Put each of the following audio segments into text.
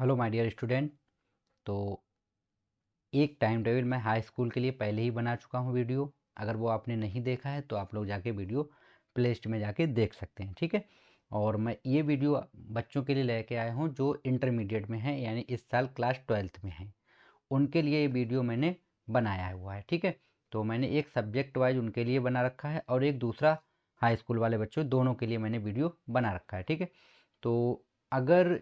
Hello my dear student. तो एक time table मैं हाई स्कूल के लिए पहले ही बना चुका हूँ वीडियो। अगर वो आपने नहीं देखा है तो आप लोग जाके वीडियो प्ले लिस्ट में जाके देख सकते हैं, ठीक है। और मैं ये वीडियो बच्चों के लिए लेके आया हूँ जो इंटरमीडिएट में है, यानी इस साल क्लास 12th में है। उनके लिए ये वीडियो मैंने बनाया हुआ है, ठीक है। तो मैंने एक सब्जेक्ट वाइज उनके लिए बना रखा है और एक दूसरा हाई स्कूल वाले बच्चों दोनों के लिए मैंने वीडियो बना रखा है, ठीक है। तो अगर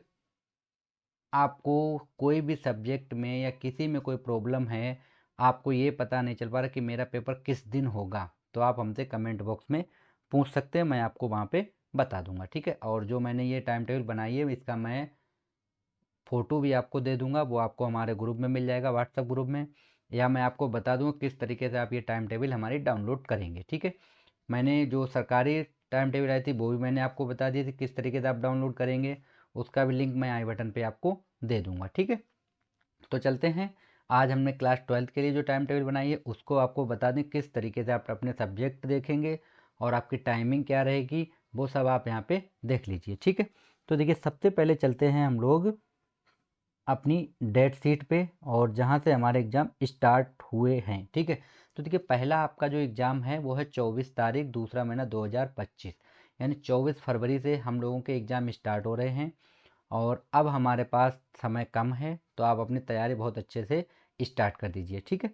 आपको कोई भी सब्जेक्ट में या किसी में कोई प्रॉब्लम है, आपको ये पता नहीं चल पा रहा कि मेरा पेपर किस दिन होगा, तो आप हमसे कमेंट बॉक्स में पूछ सकते हैं, मैं आपको वहाँ पे बता दूंगा, ठीक है। और जो मैंने ये टाइम टेबल बनाई है इसका मैं फ़ोटो भी आपको दे दूंगा, वो आपको हमारे ग्रुप में मिल जाएगा, व्हाट्सएप ग्रुप में। या मैं आपको बता दूंगा किस तरीके से आप ये टाइम टेबल हमारी डाउनलोड करेंगे, ठीक है। मैंने जो सरकारी टाइम टेबल आई थी वो भी मैंने आपको बता दी थी किस तरीके से आप डाउनलोड करेंगे, उसका भी लिंक मैं आई बटन पे आपको दे दूंगा, ठीक है। तो चलते हैं, आज हमने क्लास 12th के लिए जो टाइम टेबल बनाई है उसको आपको बता दें किस तरीके से आप अपने सब्जेक्ट देखेंगे और आपकी टाइमिंग क्या रहेगी, वो सब आप यहाँ पे देख लीजिए, ठीक है। तो देखिए, सबसे पहले चलते हैं हम लोग अपनी डेट शीट पे और जहाँ से हमारे एग्ज़ाम स्टार्ट हुए हैं, ठीक है। तो देखिए, पहला आपका जो एग्ज़ाम है वो है 24 तारीख दूसरा महीना 2025, यानी 24 फरवरी से हम लोगों के एग्ज़ाम स्टार्ट हो रहे हैं। और अब हमारे पास समय कम है तो आप अपनी तैयारी बहुत अच्छे से स्टार्ट कर दीजिए, ठीक है।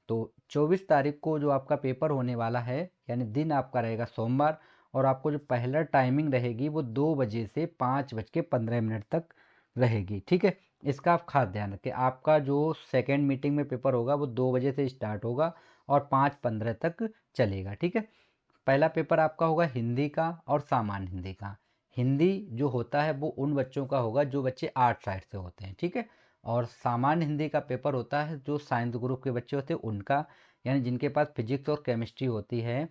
तो 24 तारीख को जो आपका पेपर होने वाला है, यानी दिन आपका रहेगा सोमवार, और आपको जो पहला टाइमिंग रहेगी वो 2 बजे से 5:15 तक रहेगी, ठीक है। इसका आप खास ध्यान रखें। आपका जो सेकेंड मीटिंग में पेपर होगा वो 2 बजे से स्टार्ट होगा और 5:15 तक चलेगा, ठीक है। पहला पेपर आपका होगा हिंदी का और सामान्य हिंदी का। हिंदी जो होता है वो उन बच्चों का होगा जो बच्चे आर्ट साइड से होते हैं, ठीक है। और सामान्य हिंदी का पेपर होता है जो साइंस ग्रुप के बच्चे होते हैं उनका, यानी जिनके पास फिजिक्स और केमिस्ट्री होती है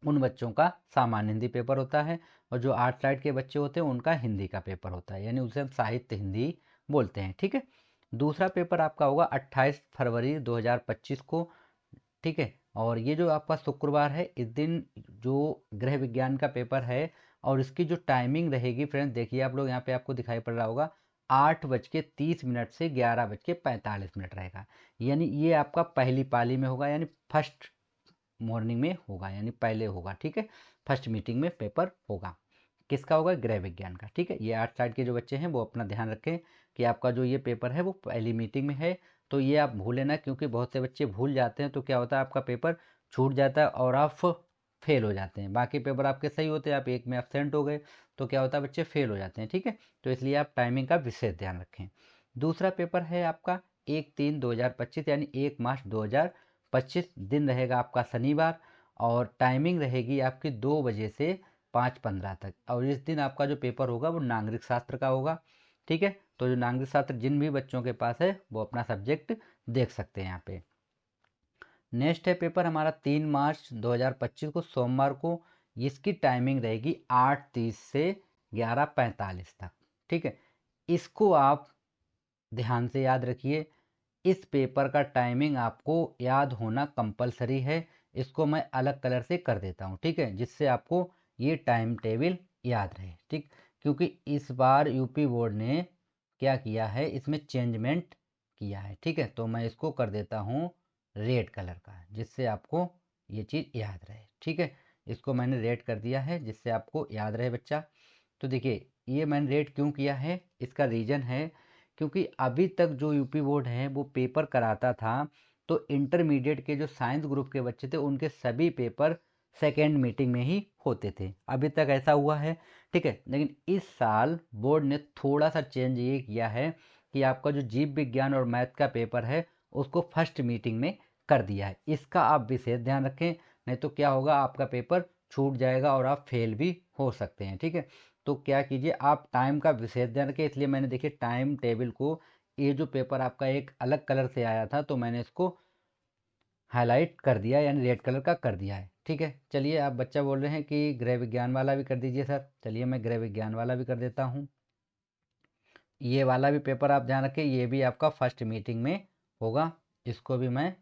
उन बच्चों का सामान्य हिंदी पेपर होता है। और जो आर्ट साइड के बच्चे होते हैं उनका हिंदी का पेपर होता है, यानी उसे हम साहित्य हिंदी बोलते हैं, ठीक है। दूसरा पेपर आपका होगा 28 फरवरी 2025 को, ठीक है। और ये जो आपका शुक्रवार है, इस दिन जो गृह विज्ञान का पेपर है और इसकी जो टाइमिंग रहेगी फ्रेंड्स, देखिए आप लोग यहाँ पे आपको दिखाई पड़ रहा होगा, 8:30 से 11:45 रहेगा। यानी ये आपका पहली पाली में होगा, यानी फर्स्ट मॉर्निंग में होगा, यानी पहले होगा, ठीक है। फर्स्ट मीटिंग में पेपर होगा। किसका होगा? गृह विज्ञान का, ठीक है। ये आर्ट साइड के जो बच्चे हैं वो अपना ध्यान रखें कि आपका जो ये पेपर है वो पहली मीटिंग में है। तो ये आप भूलें ना, क्योंकि बहुत से बच्चे भूल जाते हैं तो क्या होता है, आपका पेपर छूट जाता है और आप फेल हो जाते हैं। बाकी पेपर आपके सही होते हैं, आप एक में एब्सेंट हो गए तो क्या होता है, बच्चे फेल हो जाते हैं, ठीक है। तो इसलिए आप टाइमिंग का विशेष ध्यान रखें। दूसरा पेपर है आपका 1/3/2025, यानी 1 मार्च 2025, दिन रहेगा आपका शनिवार और टाइमिंग रहेगी आपकी 2 बजे से 5:15 तक। और इस दिन आपका जो पेपर होगा वो नागरिक शास्त्र का होगा, ठीक है। तो जो नागरिक शास्त्र जिन भी बच्चों के पास है वो अपना सब्जेक्ट देख सकते हैं यहाँ पे। नेक्स्ट है पेपर हमारा 3 मार्च 2025 को सोमवार को। इसकी टाइमिंग रहेगी 8:30 से 11:45 तक, ठीक है। इसको आप ध्यान से याद रखिए। इस पेपर का टाइमिंग आपको याद होना कंपलसरी है। इसको मैं अलग कलर से कर देता हूँ, ठीक है, जिससे आपको ये टाइम टेबल याद रहे, ठीक। क्योंकि इस बार यूपी बोर्ड ने क्या किया है, इसमें चेंजमेंट किया है, ठीक है। तो मैं इसको कर देता हूँ रेड कलर का, जिससे आपको ये चीज़ याद रहे, ठीक है। इसको मैंने रेड कर दिया है जिससे आपको याद रहे बच्चा। तो देखिए, ये मैंने रेड क्यों किया है, इसका रीज़न है क्योंकि अभी तक जो यूपी बोर्ड है वो पेपर कराता था तो इंटरमीडिएट के जो साइंस ग्रुप के बच्चे थे उनके सभी पेपर सेकेंड मीटिंग में ही होते थे, अभी तक ऐसा हुआ है, ठीक है। लेकिन इस साल बोर्ड ने थोड़ा सा चेंज ये किया है कि आपका जो जीव विज्ञान और मैथ का पेपर है उसको फर्स्ट मीटिंग में कर दिया है। इसका आप विशेष ध्यान रखें, नहीं तो क्या होगा, आपका पेपर छूट जाएगा और आप फेल भी हो सकते हैं, ठीक है। तो क्या कीजिए, आप टाइम का विशेष ध्यान रखें। इसलिए मैंने देखिए टाइम टेबल को, ये जो पेपर आपका एक अलग कलर से आया था तो मैंने इसको हाईलाइट कर दिया, यानी रेड कलर का कर दिया है, ठीक है। चलिए, आप बच्चा बोल रहे हैं कि गृह विज्ञान वाला भी कर दीजिए सर, चलिए मैं गृह विज्ञान वाला भी कर देता हूँ। ये वाला भी पेपर आप ध्यान रखें, ये भी आपका फर्स्ट मीटिंग में होगा। इसको भी मैं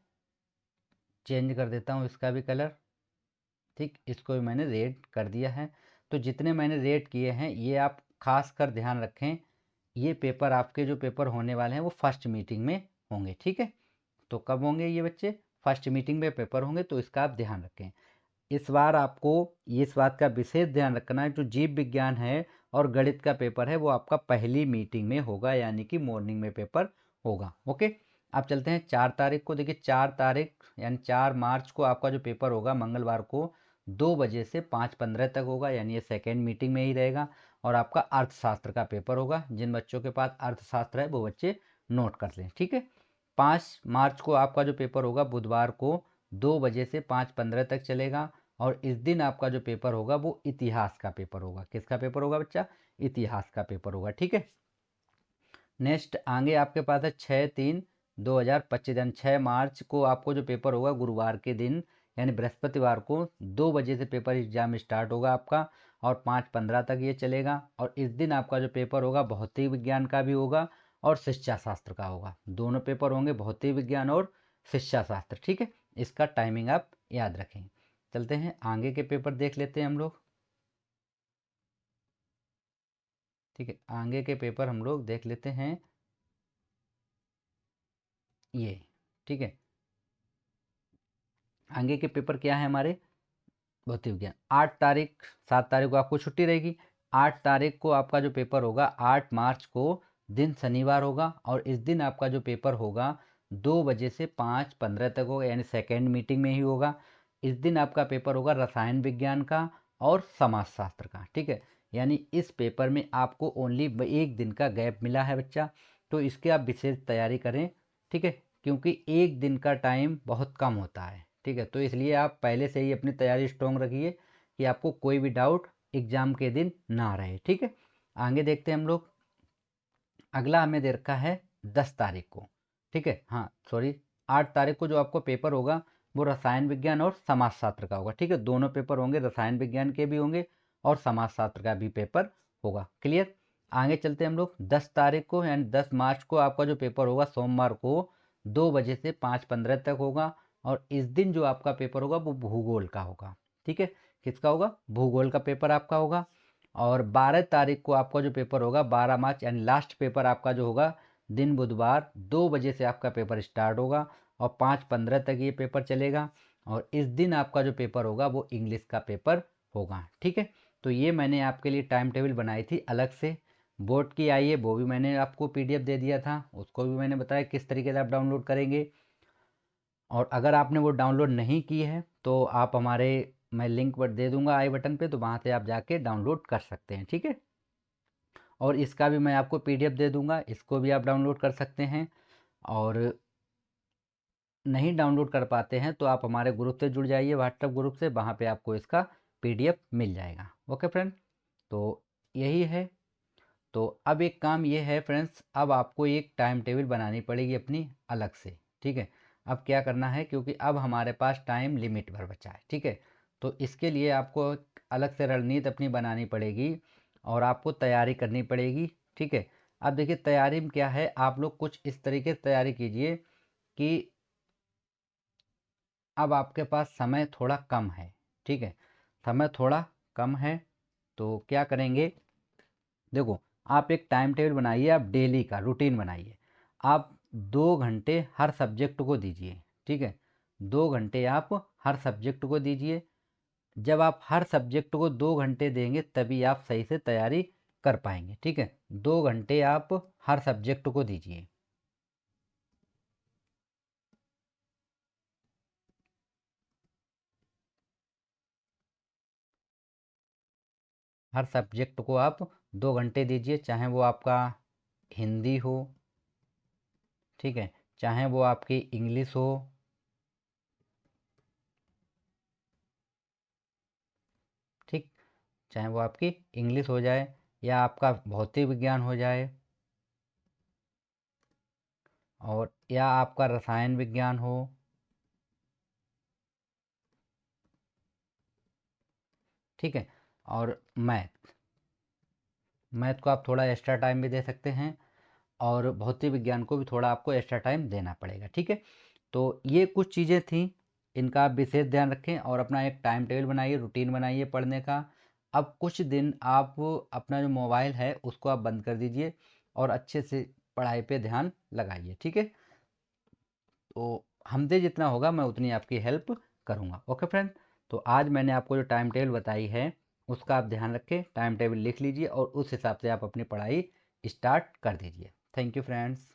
चेंज कर देता हूँ, इसका भी कलर, ठीक। इसको भी मैंने रेड कर दिया है। तो जितने मैंने रेड किए हैं ये आप खास कर ध्यान रखें, ये पेपर आपके जो पेपर होने वाले हैं वो फर्स्ट मीटिंग में होंगे, ठीक है। तो कब होंगे ये बच्चे? फर्स्ट मीटिंग में पेपर होंगे, तो इसका आप ध्यान रखें। इस बार आपको इस बात का विशेष ध्यान रखना है, जो जीव विज्ञान है और गणित का पेपर है वो आपका पहली मीटिंग में होगा, यानी कि मॉर्निंग में पेपर होगा। ओके, अब चलते हैं 4 तारीख को। देखिए 4 तारीख यानी 4 मार्च को आपका जो पेपर होगा मंगलवार को 2 बजे से 5:15 तक होगा, यानी ये सेकेंड मीटिंग में ही रहेगा। और आपका अर्थशास्त्र का पेपर होगा। जिन बच्चों के पास अर्थशास्त्र है वो बच्चे नोट कर लें, ठीक है। 5 मार्च को आपका जो पेपर होगा बुधवार को 2 बजे से 5:15 तक चलेगा। और इस दिन आपका जो पेपर होगा वो इतिहास का पेपर होगा। किसका पेपर होगा बच्चा? इतिहास का पेपर होगा, ठीक है। नेक्स्ट आगे आपके पास है 6/3/2025 यानी 6 मार्च को आपको जो पेपर होगा गुरुवार के दिन यानी बृहस्पतिवार को 2 बजे से पेपर एग्जाम स्टार्ट होगा आपका और 5:15 तक ये चलेगा। और इस दिन आपका जो पेपर होगा भौतिक विज्ञान का भी होगा और शिक्षा शास्त्र का होगा। दोनों पेपर होंगे, भौतिक विज्ञान और शिक्षा शास्त्र, ठीक है। इसका टाइमिंग आप याद रखें। चलते हैं आगे के पेपर देख लेते हैं हम लोग, ठीक है। आगे के पेपर हम लोग देख लेते हैं ये, ठीक है। आगे के पेपर क्या है हमारे? भौतिक विज्ञान। 8 तारीख 7 तारीख को आपको छुट्टी रहेगी। 8 तारीख को आपका जो पेपर होगा 8 मार्च को दिन शनिवार होगा और इस दिन आपका जो पेपर होगा 2 बजे से 5:15 तक होगा, यानी सेकेंड मीटिंग में ही होगा। इस दिन आपका पेपर होगा रसायन विज्ञान का और समाजशास्त्र का, ठीक है। यानी इस पेपर में आपको ओनली 1 दिन का गैप मिला है बच्चा, तो इसके आप विशेष तैयारी करें, ठीक है। क्योंकि 1 दिन का टाइम बहुत कम होता है, ठीक है। तो इसलिए आप पहले से ही अपनी तैयारी स्ट्रॉन्ग रखिए कि आपको कोई भी डाउट एग्जाम के दिन ना रहे, ठीक है। आगे देखते हैं हम लोग। अगला हमें दे रखा है 10 तारीख को, ठीक है। हाँ सॉरी, 8 तारीख को जो आपको पेपर होगा वो रसायन विज्ञान और समाजशास्त्र का होगा, ठीक है। दोनों पेपर होंगे, रसायन विज्ञान के भी होंगे और समाजशास्त्र का भी पेपर होगा। क्लियर? आगे चलते हैं हम लोग। 10 तारीख को यानी 10 मार्च को आपका जो पेपर होगा सोमवार को 2 बजे से 5:15 तक होगा। और इस दिन जो आपका पेपर होगा वो भूगोल का होगा, ठीक है। किसका होगा? भूगोल का पेपर आपका होगा। और 12 तारीख को आपका जो पेपर होगा 12 मार्च यानी लास्ट पेपर आपका जो होगा दिन बुधवार 2 बजे से आपका पेपर स्टार्ट होगा और 5:15 तक ये पेपर चलेगा। और इस दिन आपका जो पेपर होगा वो इंग्लिश का पेपर होगा, ठीक है। तो ये मैंने आपके लिए टाइम टेबल बनाई थी अलग से। बोर्ड की आई है वो भी मैंने आपको पीडीएफ दे दिया था, उसको भी मैंने बताया किस तरीके से आप डाउनलोड करेंगे। और अगर आपने वो डाउनलोड नहीं की है तो आप हमारे, मैं लिंक पर दे दूंगा आई बटन पे, तो वहाँ से आप जाके डाउनलोड कर सकते हैं, ठीक है। और इसका भी मैं आपको पीडीएफ दे दूंगा, इसको भी आप डाउनलोड कर सकते हैं। और नहीं डाउनलोड कर पाते हैं तो आप हमारे ग्रुप से जुड़ जाइए, व्हाट्सएप ग्रुप से, वहाँ पे आपको इसका पीडीएफ मिल जाएगा। ओके फ्रेंड, तो यही है। तो अब एक काम ये है फ्रेंड्स, अब आपको एक टाइम टेबल बनानी पड़ेगी अपनी अलग से, ठीक है। अब क्या करना है, क्योंकि अब हमारे पास टाइम लिमिट भर बचा है, ठीक है। तो इसके लिए आपको एक अलग से रणनीति अपनी बनानी पड़ेगी और आपको तैयारी करनी पड़ेगी, ठीक है। अब देखिए तैयारी में क्या है, आप लोग कुछ इस तरीके से तैयारी कीजिए कि अब आपके पास समय थोड़ा कम है, ठीक है। समय थोड़ा कम है तो क्या करेंगे, देखो आप एक टाइम टेबल बनाइए, आप डेली का रूटीन बनाइए। आप 2 घंटे हर सब्जेक्ट को दीजिए, ठीक है। 2 घंटे आप हर सब्जेक्ट को दीजिए। जब आप हर सब्जेक्ट को 2 घंटे देंगे तभी आप सही से तैयारी कर पाएंगे, ठीक है। 2 घंटे आप हर सब्जेक्ट को दीजिए। हर सब्जेक्ट को आप 2 घंटे दीजिए, चाहे वो आपका हिंदी हो, ठीक है, चाहे वो आपकी इंग्लिश हो, ठीक, चाहे वो आपकी इंग्लिश हो जाए या आपका भौतिक विज्ञान हो जाए और या आपका रसायन विज्ञान हो, ठीक है। और मैथ, मैथ को आप थोड़ा एक्स्ट्रा टाइम भी दे सकते हैं और भौतिक विज्ञान को भी थोड़ा आपको एक्स्ट्रा टाइम देना पड़ेगा, ठीक है। तो ये कुछ चीज़ें थी, इनका आप विशेष ध्यान रखें और अपना एक टाइम टेबल बनाइए, रूटीन बनाइए पढ़ने का। अब कुछ दिन आप अपना जो मोबाइल है उसको आप बंद कर दीजिए और अच्छे से पढ़ाई पे ध्यान लगाइए, ठीक है। तो हमसे जितना होगा मैं उतनी आपकी हेल्प करूँगा। ओके फ्रेंड, तो आज मैंने आपको जो टाइम टेबल बताई है उसका आप ध्यान रखें, टाइम टेबल लिख लीजिए और उस हिसाब से आप अपनी पढ़ाई स्टार्ट कर दीजिए। Thank you friends.